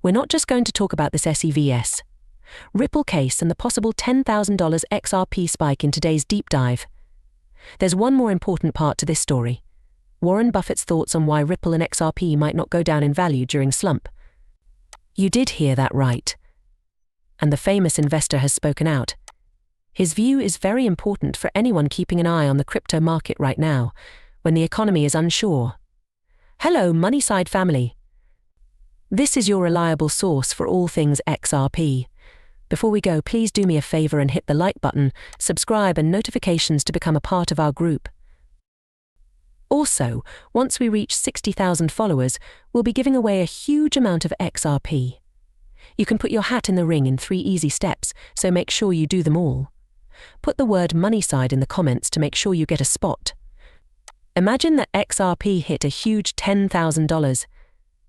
We're not just going to talk about this SEVS Ripple case and the possible $10,000 XRP spike in today's deep dive. There's one more important part to this story. Warren Buffett's thoughts on why Ripple and XRP might not go down in value during slump. You did hear that right. And the famous investor has spoken out. His view is very important for anyone keeping an eye on the crypto market right now, when the economy is unsure. Hello, Moneyside family. This is your reliable source for all things XRP. Before we go, please do me a favor and hit the like button, subscribe and notifications to become a part of our group. Also, once we reach 60,000 followers, we'll be giving away a huge amount of XRP. You can put your hat in the ring in 3 easy steps, so make sure you do them all. Put the word Moneyside in the comments to make sure you get a spot. Imagine that XRP hit a huge $10,000.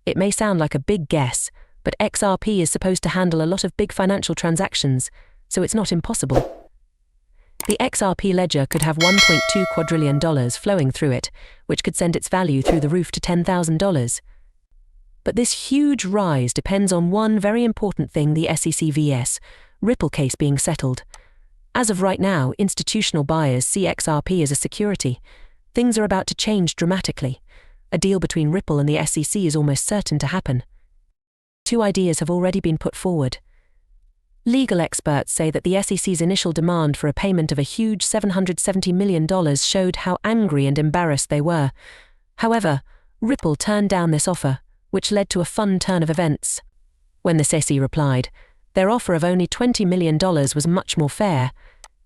It may sound like a big guess, but XRP is supposed to handle a lot of big financial transactions, so it's not impossible. The XRP ledger could have $1.2 quadrillion flowing through it, which could send its value through the roof to $10,000. But this huge rise depends on one very important thing: the SECVS Ripple case being settled. As of right now, institutional buyers see XRP as a security. Things are about to change dramatically. A deal between Ripple and the SEC is almost certain to happen. 2 ideas have already been put forward. Legal experts say that the SEC's initial demand for a payment of a huge $770 million showed how angry and embarrassed they were. However, Ripple turned down this offer, which led to a fun turn of events. When the SEC replied, their offer of only $20 million was much more fair.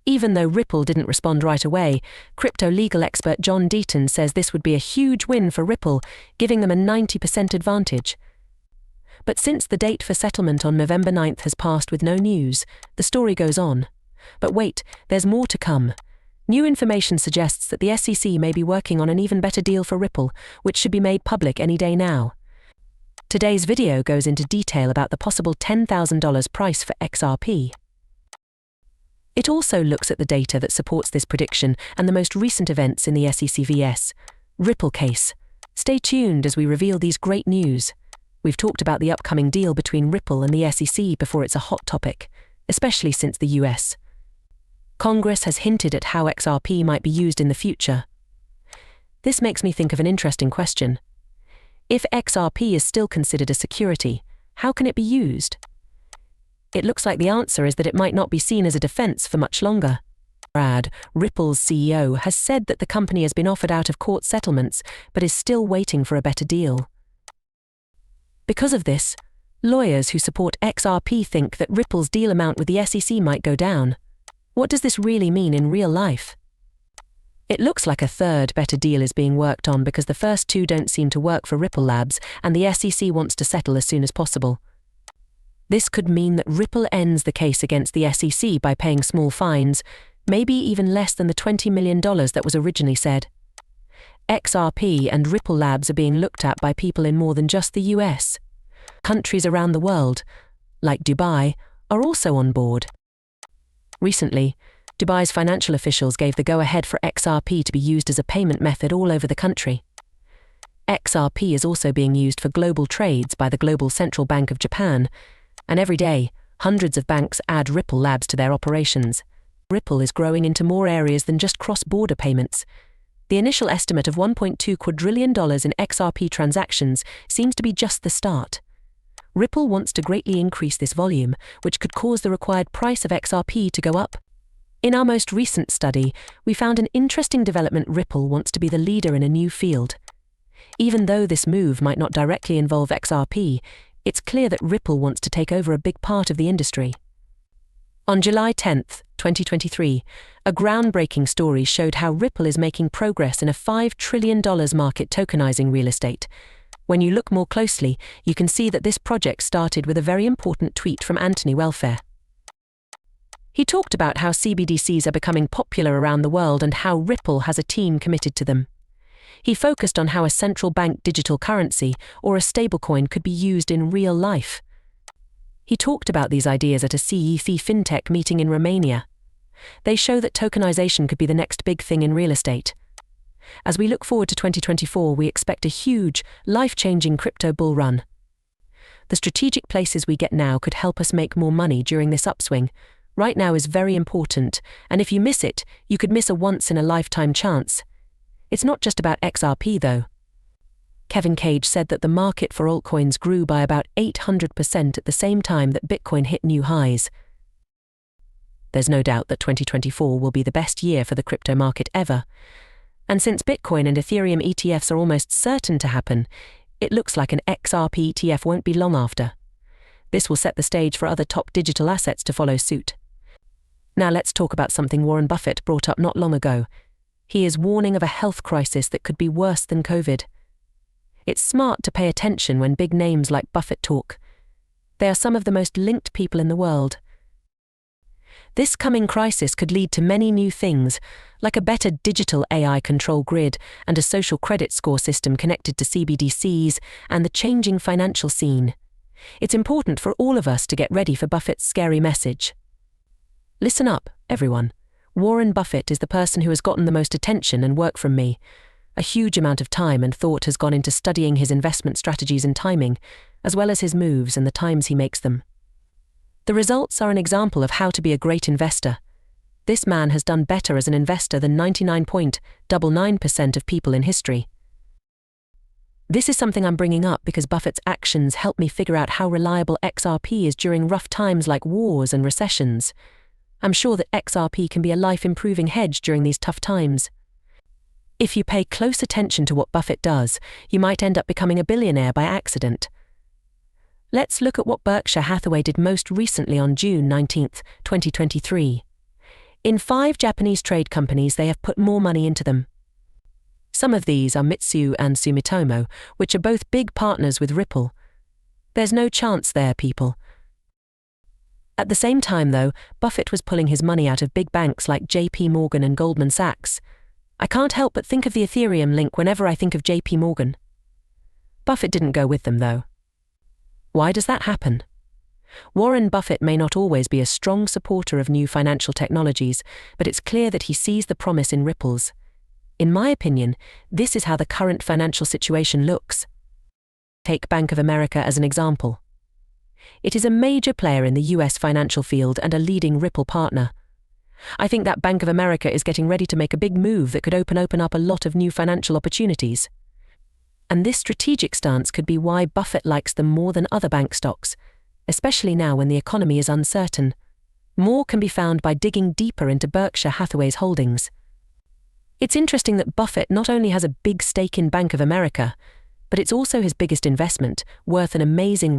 Even though Ripple didn't respond right away, crypto legal expert John Deaton says this would be a huge win for Ripple, giving them a 90% advantage. But since the date for settlement on November 9th has passed with no news, the story goes on. But wait, there's more to come. New information suggests that the SEC may be working on an even better deal for Ripple, which should be made public any day now. Today's video goes into detail about the possible $10,000 price for XRP. It also looks at the data that supports this prediction and the most recent events in the SECVS Ripple case. Stay tuned as we reveal these great news. We've talked about the upcoming deal between Ripple and the SEC before it's a hot topic, especially since the US Congress has hinted at how XRP might be used in the future. This makes me think of an interesting question. If XRP is still considered a security, how can it be used? It looks like the answer is that it might not be seen as a defense for much longer. Ripple's CEO has said that the company has been offered out-of-court settlements but is still waiting for a better deal. Because of this, lawyers who support XRP think that Ripple's deal amount with the SEC might go down. What does this really mean in real life? It looks like a third better deal is being worked on because the first 2 don't seem to work for Ripple Labs, and the SEC wants to settle as soon as possible. This could mean that Ripple ends the case against the SEC by paying small fines, maybe even less than the $20 million that was originally said. XRP and Ripple Labs are being looked at by people in more than just the US. Countries around the world, like Dubai, are also on board. Recently, Dubai's financial officials gave the go-ahead for XRP to be used as a payment method all over the country. XRP is also being used for global trades by the Global Central Bank of Japan, and every day, hundreds of banks add Ripple Labs to their operations. Ripple is growing into more areas than just cross-border payments. The initial estimate of $1.2 quadrillion in XRP transactions seems to be just the start. Ripple wants to greatly increase this volume, which could cause the required price of XRP to go up. In our most recent study, we found an interesting development. Ripple wants to be the leader in a new field. Even though this move might not directly involve XRP, it's clear that Ripple wants to take over a big part of the industry. On July 10, 2023, a groundbreaking story showed how Ripple is making progress in a $5 trillion market tokenizing real estate. When you look more closely, you can see that this project started with a very important tweet from Anthony Welfare. He talked about how CBDCs are becoming popular around the world and how Ripple has a team committed to them. He focused on how a central bank digital currency or a stablecoin could be used in real life. He talked about these ideas at a CEF fintech meeting in Romania. They show that tokenization could be the next big thing in real estate. As we look forward to 2024, we expect a huge, life-changing crypto bull run. The strategic places we get now could help us make more money during this upswing. Right now is very important, and if you miss it, you could miss a once-in-a-lifetime chance. It's not just about XRP though. Kevin Cage said that the market for altcoins grew by about 800% at the same time that Bitcoin hit new highs. There's no doubt that 2024 will be the best year for the crypto market ever. And since Bitcoin and Ethereum ETFs are almost certain to happen, it looks like an XRP ETF won't be long after. This will set the stage for other top digital assets to follow suit. Now let's talk about something Warren Buffett brought up not long ago. He is warning of a health crisis that could be worse than COVID. It's smart to pay attention when big names like Buffett talk. They are some of the most linked people in the world. This coming crisis could lead to many new things, like a better digital AI control grid and a social credit score system connected to CBDCs and the changing financial scene. It's important for all of us to get ready for Buffett's scary message. Listen up, everyone. Warren Buffett is the person who has gotten the most attention and work from me. A huge amount of time and thought has gone into studying his investment strategies and timing, as well as his moves and the times he makes them. The results are an example of how to be a great investor. This man has done better as an investor than 99.99% of people in history. This is something I'm bringing up because Buffett's actions help me figure out how reliable XRP is during rough times like wars and recessions. I'm sure that XRP can be a life-improving hedge during these tough times. If you pay close attention to what Buffett does, you might end up becoming a billionaire by accident. Let's look at what Berkshire Hathaway did most recently on June 19, 2023. In 5 Japanese trade companies, they have put more money into them. Some of these are Mitsui and Sumitomo, which are both big partners with Ripple. There's no chance there, people. At the same time, though, Buffett was pulling his money out of big banks like JP Morgan and Goldman Sachs. I can't help but think of the Ethereum link whenever I think of JP Morgan. Buffett didn't go with them, though. Why does that happen? Warren Buffett may not always be a strong supporter of new financial technologies, but it's clear that he sees the promise in Ripple's. In my opinion, this is how the current financial situation looks. Take Bank of America as an example. It is a major player in the US financial field and a leading Ripple partner. I think that Bank of America is getting ready to make a big move that could open up a lot of new financial opportunities. And this strategic stance could be why Buffett likes them more than other bank stocks, especially now when the economy is uncertain. More can be found by digging deeper into Berkshire Hathaway's holdings. It's interesting that Buffett not only has a big stake in Bank of America, but it's also his biggest investment, worth an amazing